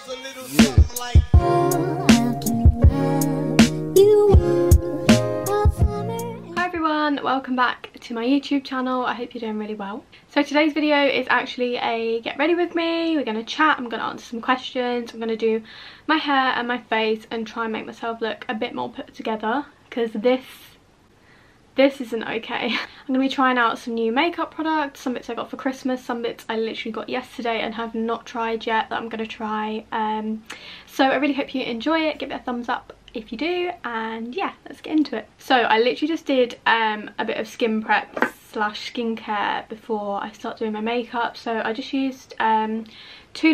goes a little something like. Hi everyone, welcome back to my YouTube channel. I hope you're doing really well. So today's video is actually a get ready with me. We're going to chat, I'm going to answer some questions, I'm going to do my hair and my face and try and make myself look a bit more put together, because this isn't okay. I'm going to be trying out some new makeup products, some bits I got for Christmas, some bits I literally got yesterday and have not tried yet that I'm going to try. So I really hope you enjoy it. Give it a thumbs up if you do, and yeah, let's get into it. So I literally just did a bit of skin prep / skincare before I start doing my makeup. So I just used 2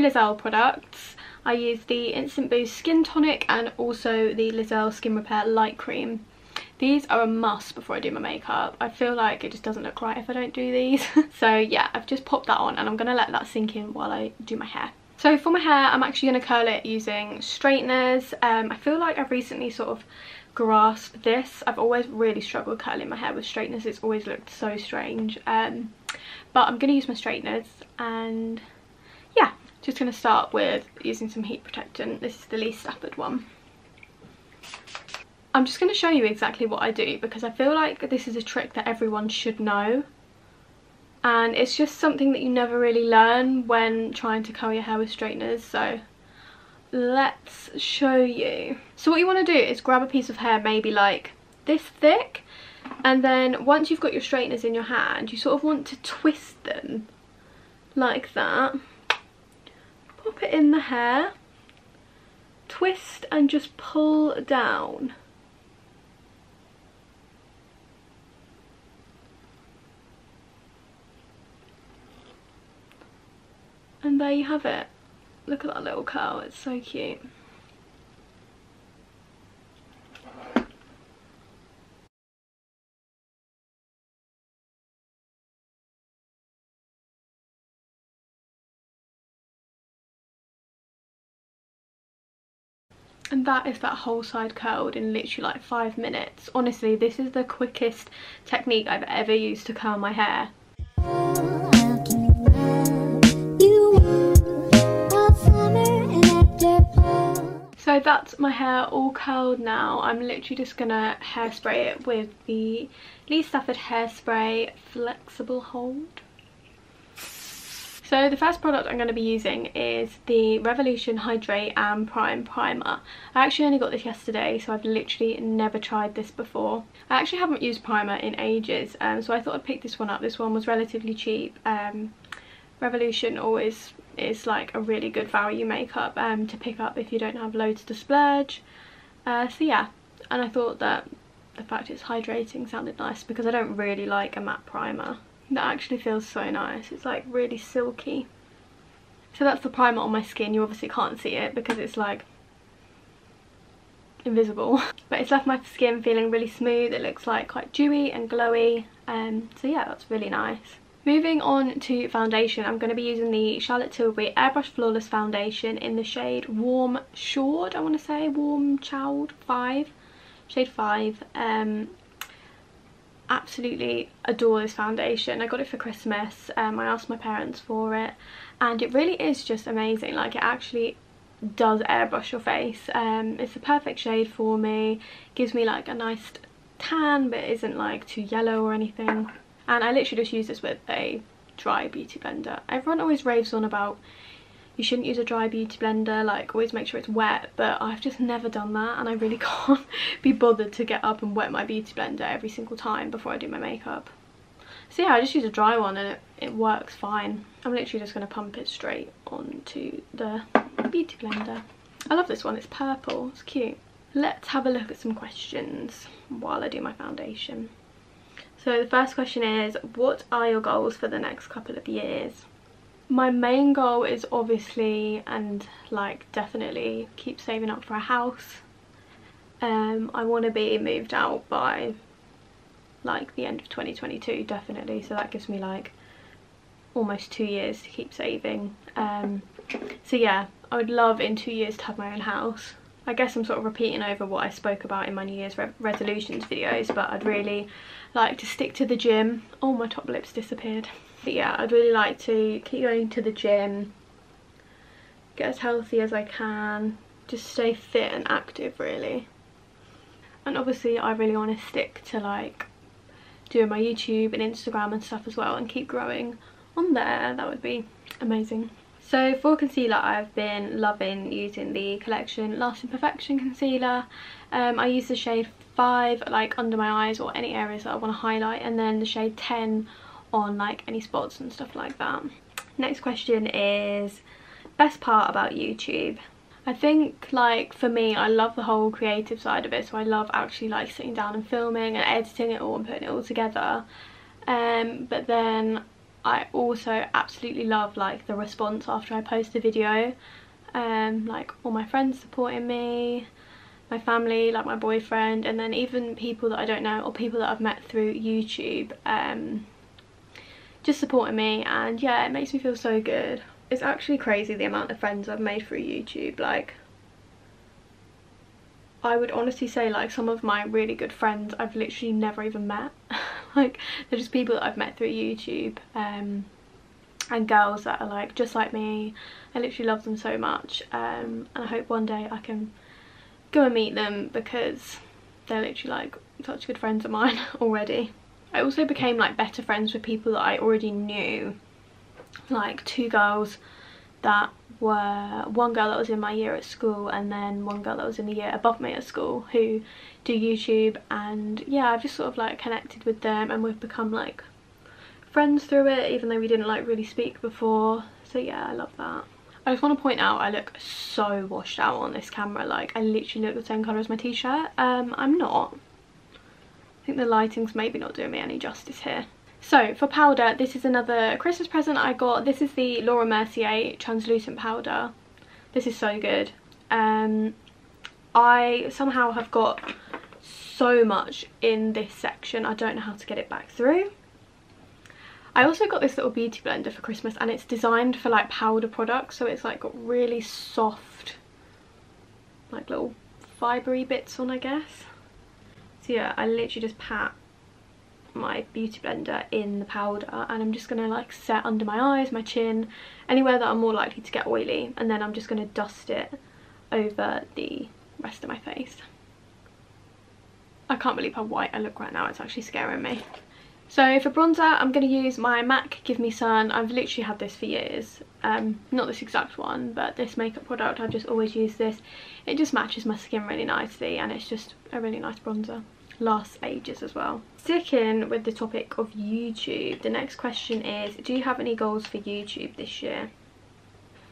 Lizelle products. I used the Instant Boost Skin Tonic and also the Lizelle Skin Repair Light Cream. These are a must before I do my makeup. I feel like it just doesn't look right if I don't do these. So yeah, I've just popped that on and I'm going to let that sink in while I do my hair. So for my hair, I'm actually going to curl it using straighteners. I feel like I've recently sort of grasped this. I've always really struggled curling my hair with straighteners. It's always looked so strange. But I'm going to use my straighteners, and yeah, just going to start with using some heat protectant. This is the least stafford one. I'm just going to show you exactly what I do because I feel like this is a trick that everyone should know. And it's just something that you never really learn when trying to curl your hair with straighteners. So let's show you. So what you want to do is grab a piece of hair maybe like this thick. And then once you've got your straighteners in your hand, you sort of want to twist them like that. Pop it in the hair. Twist and just pull down. And there you have it. Look at that little curl, it's so cute. And that is that whole side curled in literally like 5 minutes. Honestly, this is the quickest technique I've ever used to curl my hair. So that's my hair all curled now. I'm literally just gonna hairspray it with the Lee Stafford Hairspray Flexible Hold. So the first product I'm going to be using is the Revolution Hydrate and Prime Primer. I actually only got this yesterday, so I've literally never tried this before. I actually haven't used primer in ages, so I thought I'd pick this one up. This one was relatively cheap. Revolution always is like a really good value makeup to pick up if you don't have loads to splurge. So yeah, and I thought that the fact it's hydrating sounded nice because I don't really like a matte primer. That actually feels so nice. It's like really silky. So that's the primer on my skin. You obviously can't see it because it's like invisible. But it's left my skin feeling really smooth. It looks like quite dewy and glowy. So yeah, that's really nice. Moving on to foundation, I'm going to be using the Charlotte Tilbury Airbrush Flawless Foundation in the shade Warm Chaude, I want to say, Warm Chaude 5, shade 5. Absolutely adore this foundation. I got it for Christmas. I asked my parents for it, and it really is just amazing. Like, it actually does airbrush your face. It's the perfect shade for me. Gives me like a nice tan, but isn't like too yellow or anything. And I literally just use this with a dry beauty blender. Everyone always raves on about you shouldn't use a dry beauty blender, like always make sure it's wet, but I've just never done that, and I really can't be bothered to get up and wet my beauty blender every single time before I do my makeup. So yeah, I just use a dry one and it works fine. I'm literally just going to pump it straight onto the beauty blender. I love this one, it's purple, it's cute. Let's have a look at some questions while I do my foundation. So the first question is, what are your goals for the next couple of years? My main goal is obviously, and like definitely, keep saving up for a house. I want to be moved out by like the end of 2022, definitely. So that gives me like almost 2 years to keep saving. So yeah, I would love in 2 years to have my own house. I guess I'm sort of repeating over what I spoke about in my New Year's resolutions videos, but I'd really like to stick to the gym. Oh, my top lip's disappeared. But yeah, I'd really like to keep going to the gym, get as healthy as I can, just stay fit and active really. And obviously I really want to stick to like doing my YouTube and Instagram and stuff as well, and keep growing on there. That would be amazing. So for concealer, I've been loving using the Collection Lasting Perfection concealer. I use the shade 5 like under my eyes or any areas that I want to highlight, and then the shade 10 on like any spots and stuff like that. Next question is best part about YouTube. I think like for me, I love the whole creative side of it, so I love actually like sitting down and filming and editing it all and putting it all together. But then I also absolutely love like the response after I post a video, like all my friends supporting me, my family, like my boyfriend, and then even people that I don't know or people that I've met through YouTube, just supporting me. And yeah, it makes me feel so good. It's actually crazy the amount of friends I've made through YouTube. Like, I would honestly say like some of my really good friends I've literally never even met. Like, they're just people that I've met through YouTube, and girls that are like just like me. I literally love them so much, and I hope one day I can go and meet them, because they're literally like such good friends of mine already. I also became like better friends with people that I already knew, like 2 girls that were, one girl that was in my year at school, and then one girl that was in the year above me at school, who do YouTube. And yeah, I've just sort of like connected with them, and we've become like friends through it, even though we didn't like really speak before. So yeah, I love that. I just want to point out I look so washed out on this camera. Like, I literally look the same colour as my t-shirt. I'm not. I think the lighting's maybe not doing me any justice here. So for powder, this is another Christmas present I got. This is the Laura Mercier translucent powder. This is so good. I somehow have got so much in this section, I don't know how to get it back through. I also got this little beauty blender for Christmas, and it's designed for like powder products, so it's like got really soft like little fibery bits on, I guess. So yeah, I literally just pat my beauty blender in the powder, and I'm just gonna like set under my eyes, my chin, anywhere that I'm more likely to get oily, and then I'm just gonna dust it over the rest of my face. I can't believe how white I look right now, it's actually scaring me. So for bronzer, I'm going to use my MAC Give Me Sun. I've literally had this for years. Not this exact one, but this makeup product, I've just always used this. It just matches my skin really nicely, and it's just a really nice bronzer. Lasts ages as well. Sticking with the topic of YouTube, the next question is, do you have any goals for YouTube this year?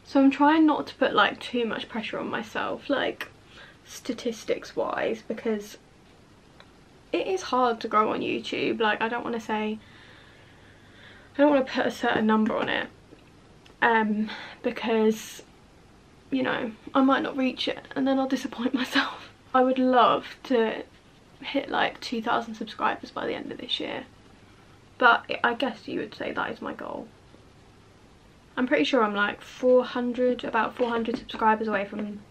So I'm trying not to put like too much pressure on myself, like statistics wise, because it is hard to grow on YouTube. Like, I don't want to put a certain number on it, because, you know, I might not reach it and then I'll disappoint myself. I would love to hit like 2,000 subscribers by the end of this year, but I guess you would say that is my goal. I'm pretty sure I'm like about 400 subscribers away from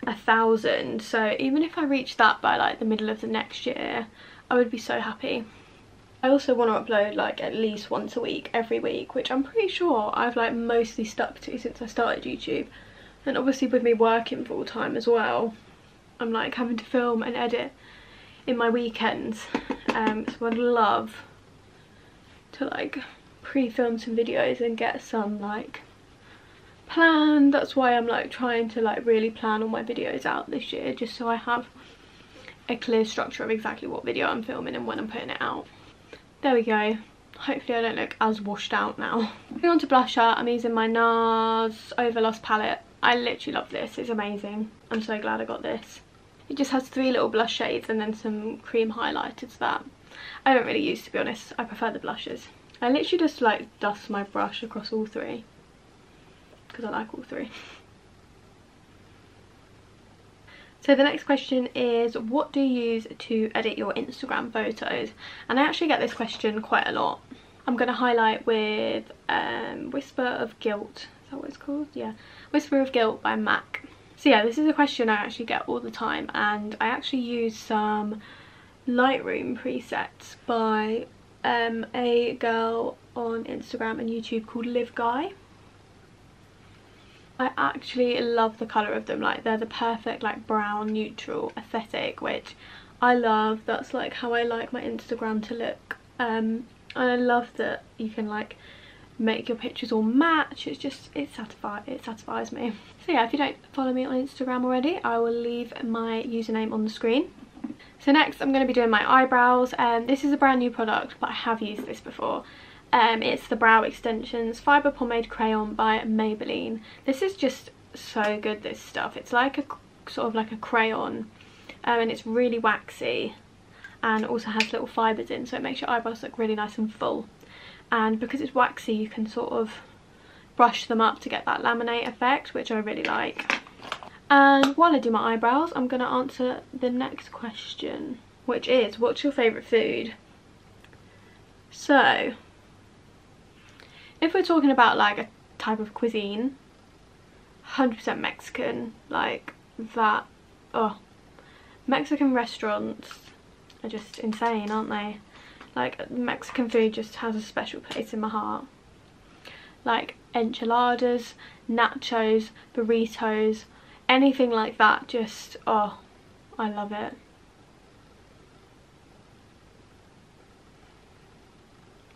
1,000, so even if I reach that by like the middle of the next year, I would be so happy. I also want to upload like at least once a week, every week, which I'm pretty sure I've like mostly stuck to since I started YouTube. And obviously with me working full time as well, I'm like having to film and edit in my weekends, so I'd love to like pre-film some videos and get some like planned. That's why I'm like trying to like really plan all my videos out this year, just so I have a clear structure of exactly what video I'm filming and when I'm putting it out. There we go. Hopefully I don't look as washed out now. Moving on to blusher, I'm using my NARS Overlost palette. I literally love this, it's amazing. I'm so glad I got this. It just has 3 little blush shades and then some cream highlighters that I don't really use, to be honest. I prefer the blushes. I literally just like dust my brush across all 3, because I like all 3. So the next question is, what do you use to edit your Instagram photos? And I actually get this question quite a lot. I'm going to highlight with Whisper of Guilt. Is that what it's called? Yeah. Whisper of Guilt by MAC. So yeah, this is a question I actually get all the time, and I actually use some Lightroom presets by a girl on Instagram and YouTube called Liv Guy. I actually love the colour of them. Like, they're the perfect like brown neutral aesthetic, which I love. That's like how I like my Instagram to look. And I love that you can like make your pictures all match. It's just, it satisfies me. So yeah, if you don't follow me on Instagram already, I will leave my username on the screen. So next I'm going to be doing my eyebrows. This is a brand new product, but I have used this before. It's the Brow Extensions Fibre Pomade Crayon by Maybelline. This is just so good, this stuff. It's like a sort of like a crayon, and it's really waxy and also has little fibres in, so it makes your eyebrows look really nice and full. And because it's waxy, you can sort of brush them up to get that laminate effect, which I really like. And while I do my eyebrows, I'm going to answer the next question, which is, what's your favourite food? So, if we're talking about like a type of cuisine, 100% Mexican, like that. Oh, Mexican restaurants are just insane, aren't they? Like, Mexican food just has a special place in my heart. Like enchiladas, nachos, burritos, anything like that, just, oh, I love it.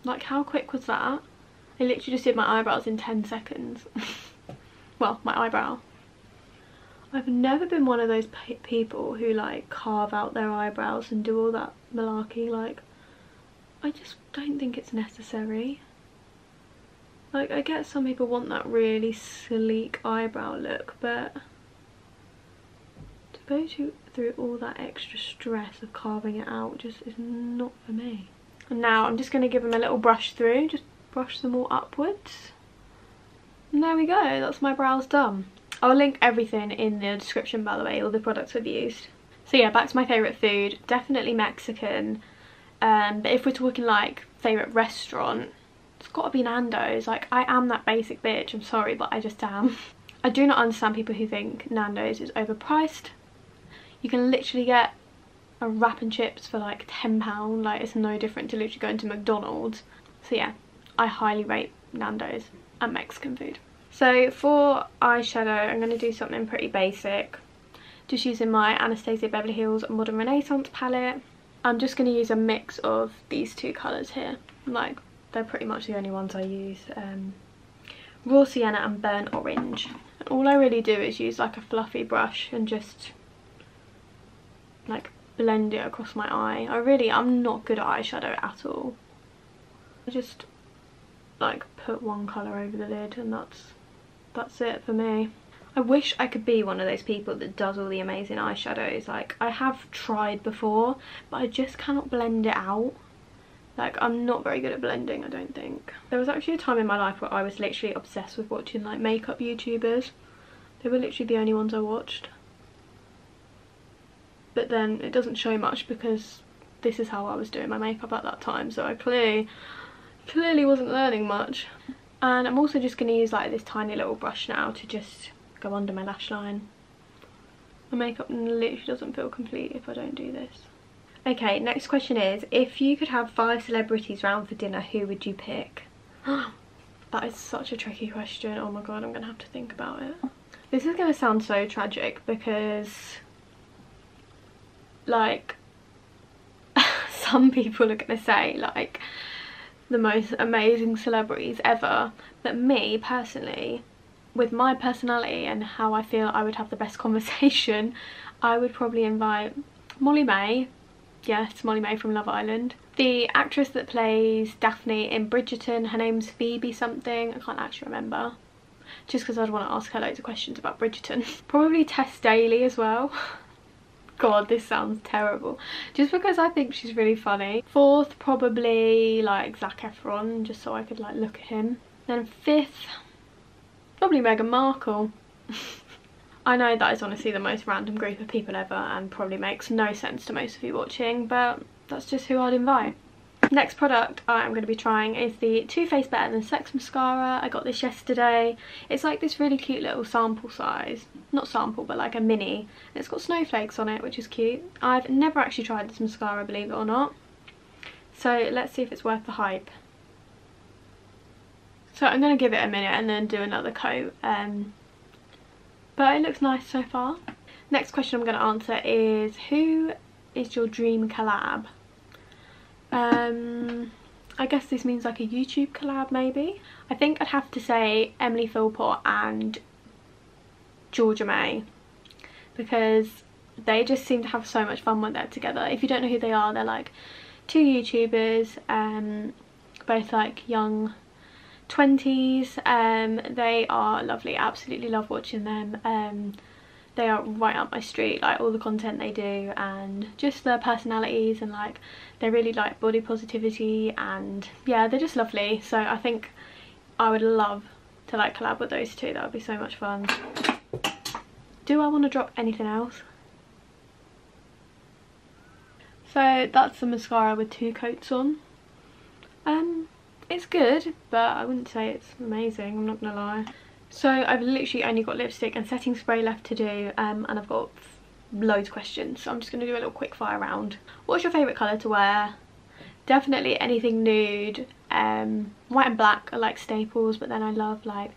Like, how quick was that? I literally just did my eyebrows in 10 seconds. Well, my eyebrow. I've never been one of those people who like carve out their eyebrows and do all that malarkey. Like, I just don't think it's necessary. Like, I get some people want that really sleek eyebrow look, but to go through all that extra stress of carving it out just is not for me. And now I'm just going to give them a little brush through, just brush them all upwards. And there we go, that's my brows done. I'll link everything in the description, by the way, all the products I've used. So yeah, back to my favourite food, definitely Mexican. But if we're talking like favourite restaurant, it's got to be Nando's. Like, I am that basic bitch, I'm sorry, but I just am. I do not understand people who think Nando's is overpriced. You can literally get a wrap and chips for like £10, like it's no different to literally going to McDonald's. So yeah, I highly rate Nando's and Mexican food. So for eyeshadow, I'm going to do something pretty basic. Just using my Anastasia Beverly Hills Modern Renaissance palette. I'm just going to use a mix of these two colours here. Like, they're pretty much the only ones I use. Raw Sienna and Burnt Orange. And all I really do is use like a fluffy brush and just like blend it across my eye. I'm not good at eyeshadow at all. I just like put one colour over the lid and that's it for me. I wish I could be one of those people that does all the amazing eyeshadows. Like, I have tried before, but I just cannot blend it out. Like, I'm not very good at blending, I don't think. There was actually a time in my life where I was literally obsessed with watching like makeup YouTubers. They were literally the only ones I watched. But then it doesn't show much because this is how I was doing my makeup at that time, so I clearly wasn't learning much. And I'm also just going to use like this tiny little brush now to just go under my lash line. My makeup literally doesn't feel complete if I don't do this. Okay, next question is, if you could have 5 celebrities round for dinner, who would you pick? That is such a tricky question. Oh my god, I'm going to have to think about it. This is going to sound so tragic because, like, some people are going to say, like, the most amazing celebrities ever. But me, personally, with my personality and how I feel I would have the best conversation, I would probably invite Molly May. Yes, Molly May from Love Island. The actress that plays Daphne in Bridgerton, her name's Phoebe something, I can't actually remember. Just because I'd want to ask her loads of questions about Bridgerton. Probably Tess Daly as well. God, this sounds terrible. Just because I think she's really funny. 4th, probably like Zac Efron, just so I could like look at him. Then 5th, probably Meghan Markle. I know that is honestly the most random group of people ever and probably makes no sense to most of you watching, but that's just who I'd invite. Next product I'm going to be trying is the Too Faced Better Than Sex mascara. I got this yesterday. It's like this really cute little sample size. Not sample, but like a mini. And it's got snowflakes on it, which is cute. I've never actually tried this mascara, believe it or not. So let's see if it's worth the hype. So I'm going to give it a minute and then do another coat. but it looks nice so far. Next question I'm going to answer is, who is your dream collab? I guess this means like a YouTube collab maybe. I think I'd have to say Emily Philpott and Georgia May, because they just seem to have so much fun when they're together. If you don't know who they are, they're like two YouTubers, both like young 20s. They are lovely, absolutely love watching them. They are right up my street, like all the content they do and just their personalities, and like they really like body positivity, and yeah, they're just lovely. So I think I would love to like collab with those two. That would be so much fun. Do I want to drop anything else? So that's the mascara with 2 coats on. It's good, but I wouldn't say it's amazing, I'm not gonna lie. So I've literally only got lipstick and setting spray left to do, and I've got loads of questions, so I'm just going to do a little quick fire round. What's your favourite colour to wear? Definitely anything nude. White and black are like staples, but then I love like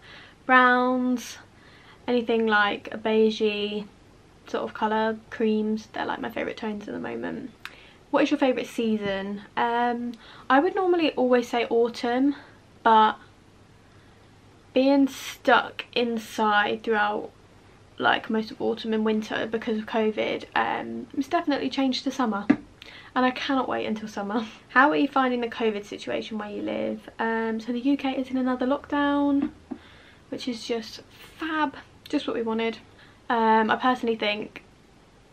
browns, anything like a beigey sort of colour, creams, they're like my favourite tones at the moment. What is your favourite season? I would normally always say autumn, but being stuck inside throughout like most of autumn and winter because of COVID, it's definitely changed to summer, and I cannot wait until summer. How are you finding the COVID situation where you live? So the UK is in another lockdown, which is just fab, just what we wanted. I personally think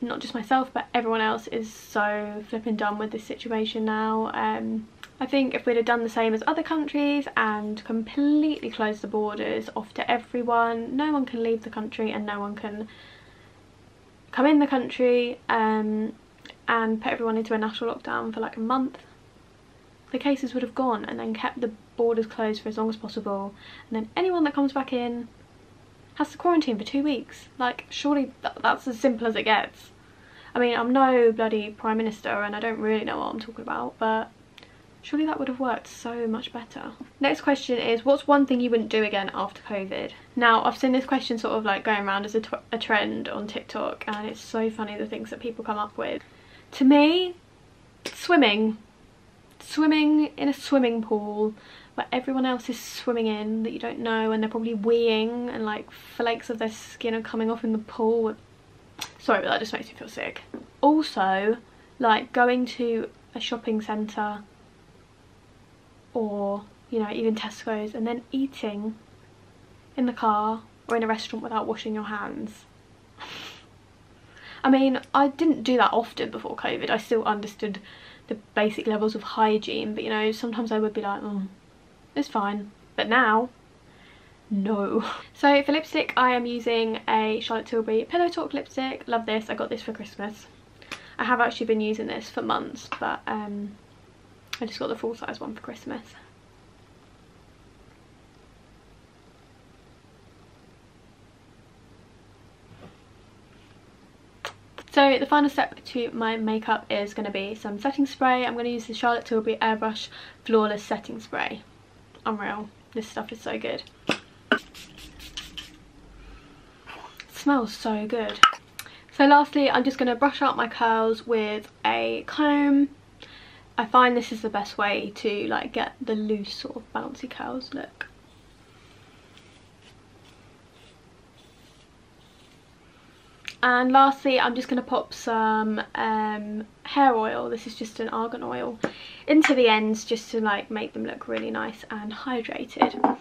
not just myself but everyone else is so flipping done with this situation now. I think if we'd have done the same as other countries and completely closed the borders off to everyone, no one can leave the country and no one can come in the country, and put everyone into a national lockdown for like a month, the cases would have gone, and then kept the borders closed for as long as possible, and then anyone that comes back in has to quarantine for 2 weeks. Like, surely that's as simple as it gets. I mean, I'm no bloody Prime Minister and I don't really know what I'm talking about, but surely that would have worked so much better. Next question is, what's one thing you wouldn't do again after COVID? Now, I've seen this question sort of like going around as a trend on TikTok, and it's so funny the things that people come up with. To me, swimming. Swimming in a swimming pool where everyone else is swimming in that you don't know, and they're probably weeing and like flakes of their skin are coming off in the pool. Sorry, but that just makes me feel sick. Also, like going to a shopping centre or, you know, even Tesco's, and then eating in the car or in a restaurant without washing your hands. I mean, I didn't do that often before COVID. I still understood the basic levels of hygiene, but you know, sometimes I would be like, oh, it's fine. But now, no. So for lipstick, I am using a Charlotte Tilbury Pillow Talk lipstick. Love this. I got this for Christmas. I have actually been using this for months, but I just got the full size one for Christmas. So the final step to my makeup is going to be some setting spray. I'm going to use the Charlotte Tilbury Airbrush Flawless Setting Spray. Unreal. This stuff is so good. It smells so good. So lastly, I'm just going to brush out my curls with a comb. I find this is the best way to like get the loose sort of bouncy curls look. And lastly, I'm just going to pop some hair oil, this is just an argan oil, into the ends just to like make them look really nice and hydrated.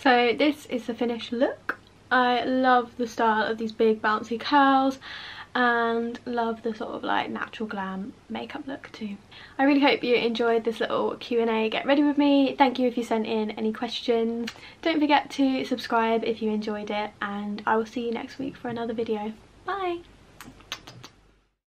So this is the finished look. I love the style of these big bouncy curls and love the sort of like natural glam makeup look too. I really hope you enjoyed this little Q&A get ready with me. Thank you if you sent in any questions. Don't forget to subscribe if you enjoyed it, and I will see you next week for another video. Bye!